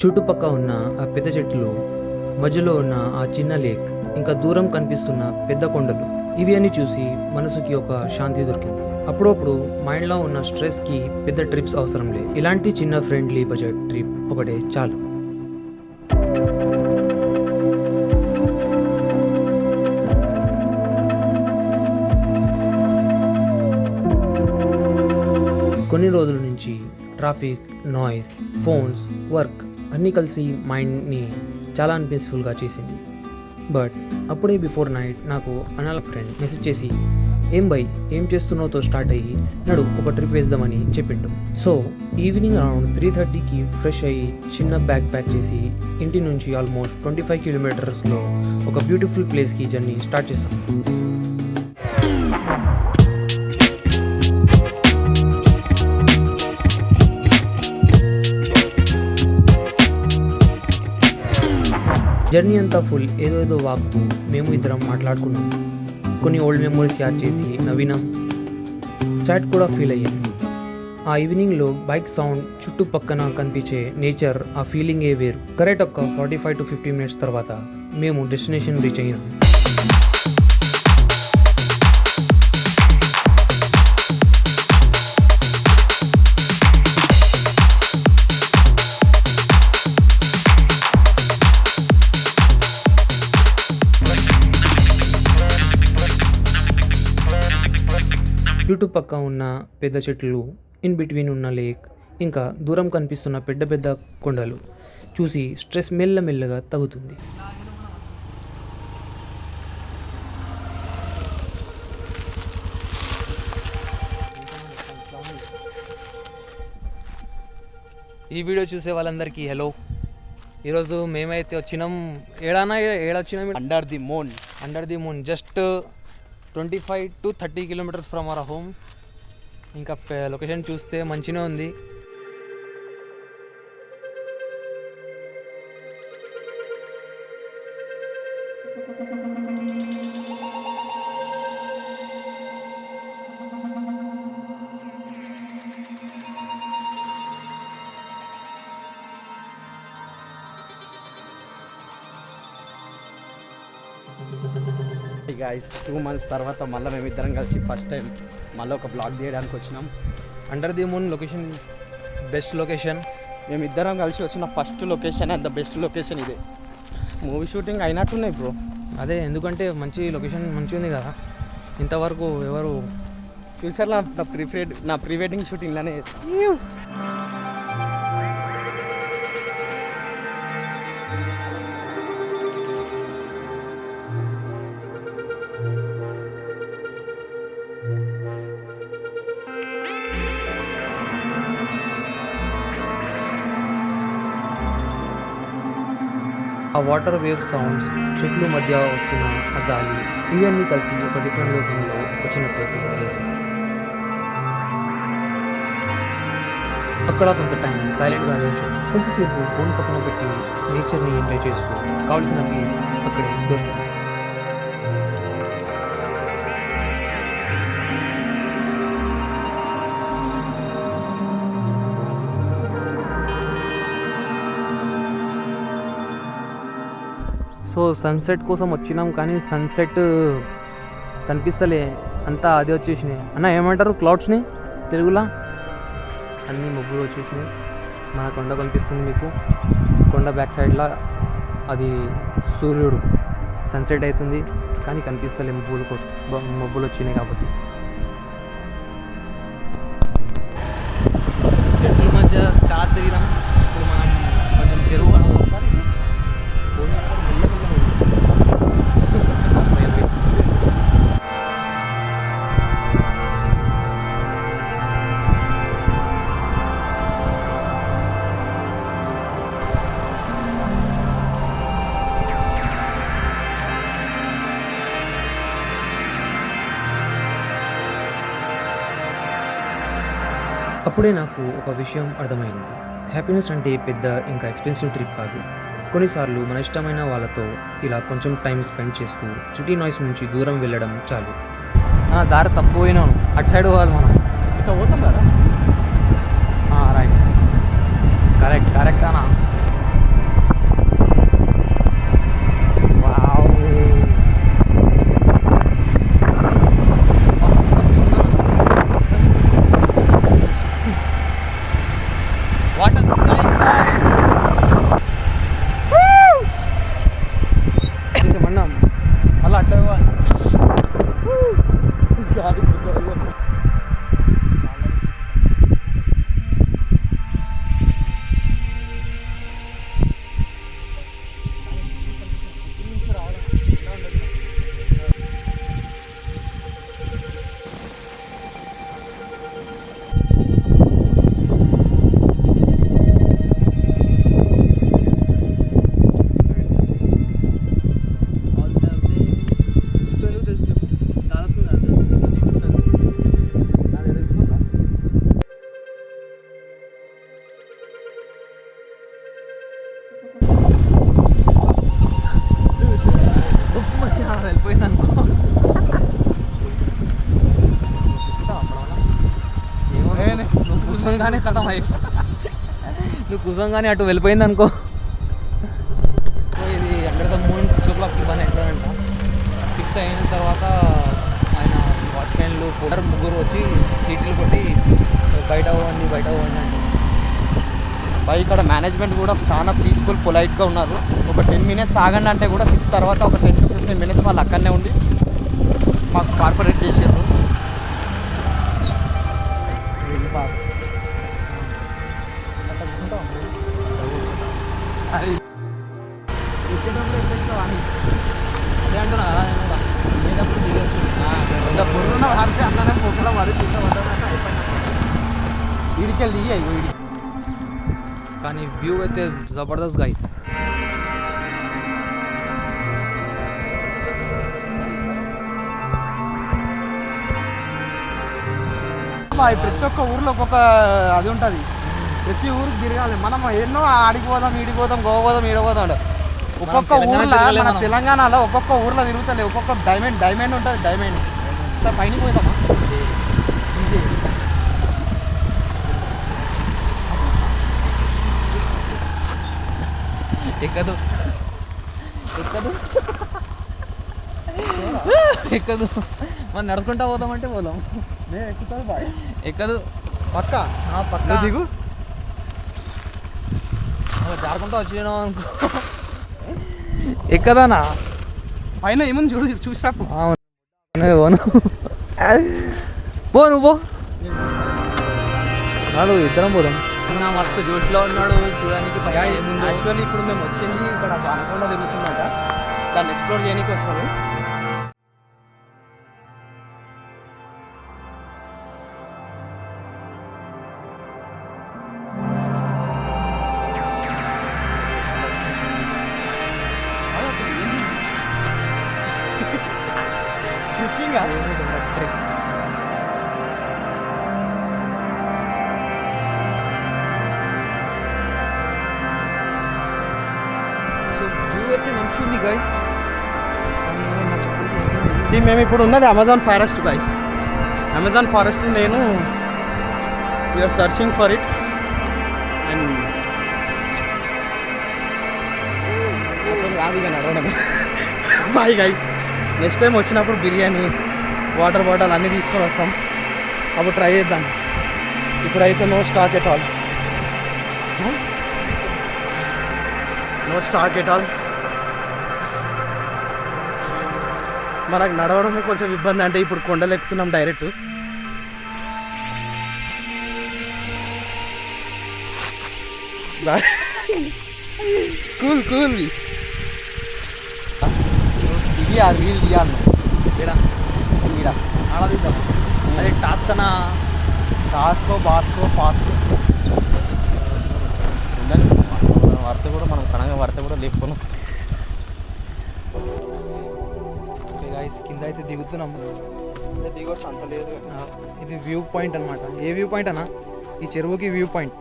చుట్టుపక్క ఉన్న ఆ పెద్ద చెట్లు, మధ్యలో ఉన్న ఆ చిన్న లేక్, ఇంకా దూరం కనిపిస్తున్న పెద్ద కొండలు, ఇవి అన్ని చూసి మనసుకి ఒక శాంతి దొరికింది. అప్పుడప్పుడు మైండ్లో ఉన్న స్ట్రెస్కి పెద్ద ట్రిప్స్ అవసరం లేదు. ఇలాంటి చిన్న ఫ్రెండ్లీ బడ్జెట్ ట్రిప్ ఒకటే చాలు. కొన్ని రోజుల నుంచి ట్రాఫిక్, నాయిస్, ఫోన్స్, వర్క్ అన్నీ కలిసి మైండ్ని చాలా అన్పీస్ఫుల్గా చేసింది. బట్ అప్పుడే బిఫోర్ నైట్ నాకు అనాల ఫ్రెండ్ మెసేజ్ చేసి, ఏం చేస్తున్నావుతో స్టార్ట్ అయ్యి నడు ఒక ట్రిప్ వేద్దామని చెప్పిండు. సో ఈవినింగ్ అరౌండ్ 3:30కి ఫ్రెష్ అయ్యి చిన్న బ్యాగ్ ప్యాక్ చేసి ఇంటి నుంచి ఆల్మోస్ట్ 25 కిలోమీటర్స్లో ఒక బ్యూటిఫుల్ ప్లేస్కి జర్నీ స్టార్ట్ చేస్తాం. జర్నీ అంతా ఫుల్ ఏదో వాగుతూ మేము ఇద్దరం మాట్లాడుకున్నాం. కొన్ని ఓల్డ్ మెమరీస్ యాడ్ చేసి నవ్వినాం, సాడ్ కూడా ఫీల్ అయ్యాం. ఆ ఈవినింగ్లో బైక్ సౌండ్, చుట్టుపక్కన కనిపించే నేచర్, ఆ ఫీలింగే వేరు. కరెక్ట్ ఒక 45 to 50 మినిట్స్ తర్వాత మేము డెస్టినేషన్ రీచ్ అయినాం. చుట్టుపక్క ఉన్న పెద్ద చెట్లు, ఇన్ బిట్వీన్ ఉన్న లేక్, ఇంకా దూరం కనిపిస్తున్న పెద్ద కొండలు చూసి స్ట్రెస్ మెల్లమెల్లగా తగ్గుతుంది. ఈ వీడియో చూసే వాళ్ళందరికీ హలో. ఈరోజు మేమైతే వచ్చినాం, ఏడొచ్చినాం under the moon just 25 to 30 kilometres from our home. ఇంకా లొకేషన్ చూస్తే మంచిగా ఉంది. గైస్ 2 months తర్వాత మళ్ళీ మేమిద్దరం కలిసి ఫస్ట్ టైం మళ్ళీ ఒక బ్లాగ్ తీయడానికి వచ్చినాం. Under the moon location best location. మేమిద్దరం కలిసి వచ్చిన first location and the best location ఇదే. మూవీ షూటింగ్ అయినట్టున్నాయి బ్రో. అదే, ఎందుకంటే మంచి లొకేషన్ మంచిగా ఉంది కదా. ఇంతవరకు ఎవరు ఫ్యూచర్లో నా ప్రీ వెడ్డింగ్ షూటింగ్లోనే ఆ వాటర్ వేవ్ సౌండ్స్, చెట్లు మధ్య వస్తున్న ఆ గాలి, ఇవన్నీ కలిసి ఒక డిఫరెంట్ లోకంలో వచ్చినట్టు ఫీల్ అయ్యాయి. అక్కడ కొంత టైం సైలెంట్గా నిల్చొని కొంతసేపు ఫోన్ పక్కన పెట్టి నేచర్ని ఎంజాయ్ చేస్తూ కావలసిన పీస్ అక్కడే దొరికింది. సో సన్సెట్ కోసం వచ్చినాం, కానీ సన్సెట్ కనిపిస్తలే, అంతా అది వచ్చేసినాయి అన్న. ఏమంటారు క్లౌడ్స్ని తెలుగులో? అన్నీ మబ్బులు వచ్చేసినాయి. మన కొండ కనిపిస్తుంది మీకు, కొండ బ్యాక్ సైడ్లో అది సూర్యుడు సన్సెట్ అవుతుంది, కానీ కనిపిస్తలే మబ్బులు వచ్చినాయి కాబట్టి. చెట్ల మధ్య చాలా తిరిగినాం. ఇప్పుడు మనం కొంచెం చెరువు అప్పుడే నాకు ఒక విషయం అర్థమైంది. హ్యాపీనెస్ అంటే పెద్ద ఇంకా ఎక్స్పెన్సివ్ ట్రిప్ కాదు. కొన్నిసార్లు మన ఇష్టమైన వాళ్ళతో ఇలా కొంచెం టైం స్పెండ్ చేస్తూ సిటీ నాయిస్ నుంచి దూరం వెళ్ళడం చాలు. దారి తప్పు పోయినాను, అటు సైడ్ పోవాలి మనం. ఇట్లా పోతాం కదా. రైట్, కరెక్ట్ అన్నా. వెళ్ళిపోయింది అనుకో. నువ్వు కూర్చొని కథం నువ్వు కూర్చొని కానీ అటు వెళ్ళిపోయింది అనుకో. సో ఇది అండర్ ద మూన్ 6 o'clock బంద్ అవుతుందంట. 6 అయిన తర్వాత ఆయన వాచ్మెన్లు ముగ్గురు వచ్చి సీట్లు కొట్టి బయట అవ్వండి అంటే. బై ఇక్కడ మేనేజ్మెంట్ కూడా చాలా పీస్ఫుల్ పొలైట్గా ఉన్నారు. ఒక 10 minutes ఆగండి అంటే కూడా 6 తర్వాత ఒక 10 to 15 minutes వాళ్ళు అక్కడనే ఉండి మాకు కార్పొరేట్ చేసారు. అదే అంటున్నా కదా నేను కూడా లేనప్పుడు దిగచ్చు. బుర్రున్న వారితే అన్ననే పొక్కలో మరి వీడికెళ్ళి దిగి కానీ వ్యూ అయితే జబర్దస్త్ గైస్. ప్రతి ఒక్క ఊర్లో ఒక్కొక్క అది ఉంటుంది. ప్రతి ఊరికి తిరగాలి మనం. ఎన్నో ఆడికి పోదాం, ఈడికి పోదాం, గోవా పోదాం, ఈడ పోదాం. ఒక్కొక్క ఊర్లో మన తెలంగాణలో ఒక్కొక్క ఊర్లో తిరుగుతుంది. ఒక్కొక్క డైమండ్ ఉంటుంది. డైమండ్ సార్ పైన పోదామా? ఎక్కదు ఎక్కదు మనం నడుచుకుంటా పోదామంటే పోదాం. ఎక్కుతుంది బాయ్. ఎక్కదు పక్క పక్క దిగు. జారుకుంటా వచ్చినావు అనుకో. ఎక్కదానా పైన ఏముంది చూడు, చూసినప్పుడు పోను పో నువ్వు పో. నాడు ఇద్దరం పోదాం. మస్తు జోష్లో ఉన్నాడు చూడడానికి. యాక్చువల్లీ ఇప్పుడు మేము వచ్చింది ఇక్కడ అనకొండ తిరుగుతుందట. దాన్ని ఎక్స్ప్లోర్ చేయడానికి వస్తాము. మంచిది గైస్. మేము ఇప్పుడు ఉన్నది Amazon forest guys. Amazon forest నేను we're searching for it. And రాదు ఇక నడవడం. Bye guys. నెక్స్ట్ టైం వచ్చినప్పుడు బిర్యానీ, వాటర్ బాటిల్ అన్నీ తీసుకొని వస్తాం. అప్పుడు ట్రై చేద్దాం. ఇప్పుడైతే no stock at all. No stock at all. మనకు నడవడమే కొంచెం ఇబ్బంది. అంటే ఇప్పుడు కొండలు ఎక్కుతున్నాం డైరెక్ట్. Cool cool. ఇది ఆ రీల్ తీయాలి. ఈడ ఆడదిద్దాం. అదే టాస్క్ అన్నా. టాస్కో బాస్కో ఫాస్కో ఉందని వరత కూడా మనం సడన్గా వరత కూడా లేపుకొని వస్తాం. గైస్ కింద అయితే దిగుతున్నాము. దిగొచ్చు అంత లేదు. ఇది వ్యూ పాయింట్ అనమాట. ఏ వ్యూ పాయింట్ అన్నా? ఈ చెరువుకి వ్యూ పాయింట్.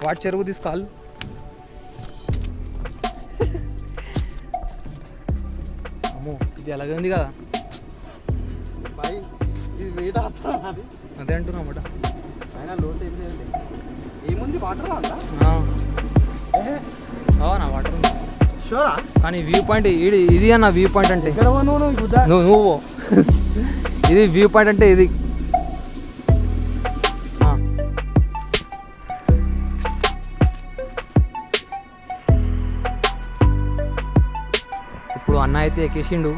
వాటి చెరువు తీసుకోవాలి. అమ్మో ఇది అలాగే ఉంది కదా. ఇది వెయిట్ అవుతుంది. అదే అంటున్నామాట. అయినా లోటు ఏం లేదు. ఏముంది వాటర్ ఉందా? అవునా వాటర్ ఉంది. షూరా? కానీ వ్యూ పాయింట్ ఇది అన్న వ్యూ పాయింట్ అంటే. నువ్వు ఇది వ్యూ పాయింట్ అంటే ఇది. ఇప్పుడు అన్న అయితే ఎక్కేసిండు.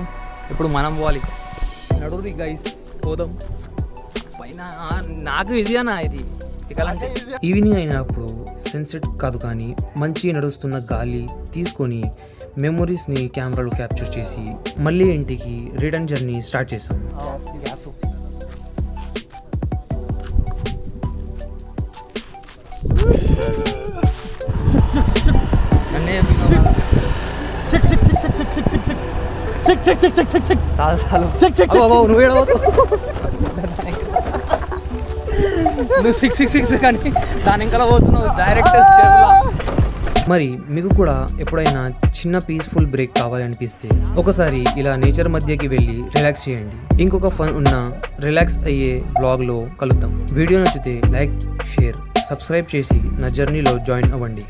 ఇప్పుడు మనం పోవాలి. నడురు గైస్ పోదాం పైన. నాకు ఇది అన్న ఇది ఎక్కాలంటే. ఈవినింగ్ అయినప్పుడు సన్సెట్ కాదు కానీ మంచి నడుస్తున్న గాలి తీసుకొని మెమొరీస్ని కెమెరాలో క్యాప్చర్ చేసి మళ్ళీ ఇంటికి రిటర్న్ జర్నీ స్టార్ట్ చేసాం. గ్యాస్ నువ్వు 666 కానీ దాని ఇంకా పోతున్నావు డైరెక్ట్ చెరువులో. మరి మీకు కూడా ఎప్పుడైనా చిన్న పీస్ఫుల్ బ్రేక్ కావాలి అనిపిస్తే ఒకసారి ఇలా నేచర్ మధ్యకి వెళ్ళి రిలాక్స్ చేయండి. ఇంకొక ఫన్ ఉన్న రిలాక్స్ అయ్యే వ్లాగ్లో కలుద్దాం. వీడియో నచ్చితే లైక్, షేర్, సబ్స్క్రైబ్ చేసి నా జర్నీలో జాయిన్ అవ్వండి.